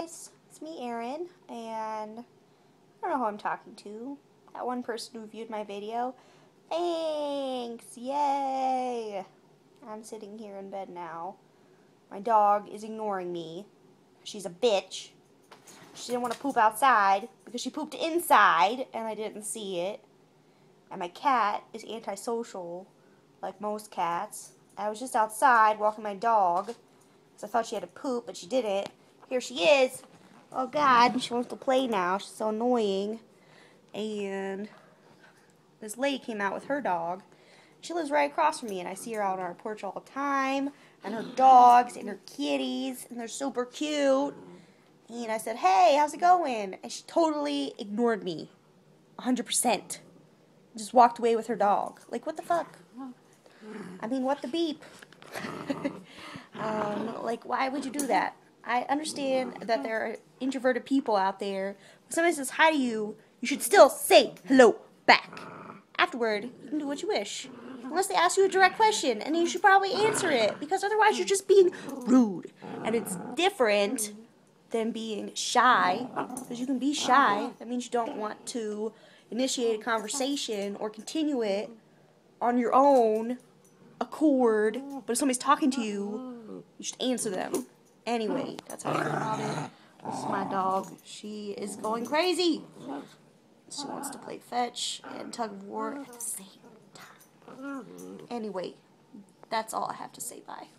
guys, it's me, Erin, and I don't know who I'm talking to. That one person who viewed my video. Thanks! Yay! I'm sitting here in bed now. My dog is ignoring me. She's a bitch. She didn't want to poop outside because she pooped inside and I didn't see it. And my cat is antisocial, like most cats. I was just outside walking my dog because I thought she had to poop, but she didn't. Here she is. Oh God, she wants to play now. She's so annoying. And this lady came out with her dog. She lives right across from me, and I see her out on our porch all the time. And her dogs and her kitties, and they're super cute. And I said, hey, how's it going? And she totally ignored me. 100%. Just walked away with her dog. Like, what the fuck? I mean, what the beep? Like, why would you do that? I understand that there are introverted people out there. When somebody says hi to you, you should still say hello back. Afterward, you can do what you wish. Unless they ask you a direct question, and you should probably answer it, because otherwise you're just being rude. And it's different than being shy, because you can be shy. That means you don't want to initiate a conversation or continue it on your own accord, but if somebody's talking to you, you should answer them. Anyway, that's how I feel about it. This is my dog. She is going crazy. She wants to play fetch and tug of war at the same time. Anyway, that's all I have to say. Bye.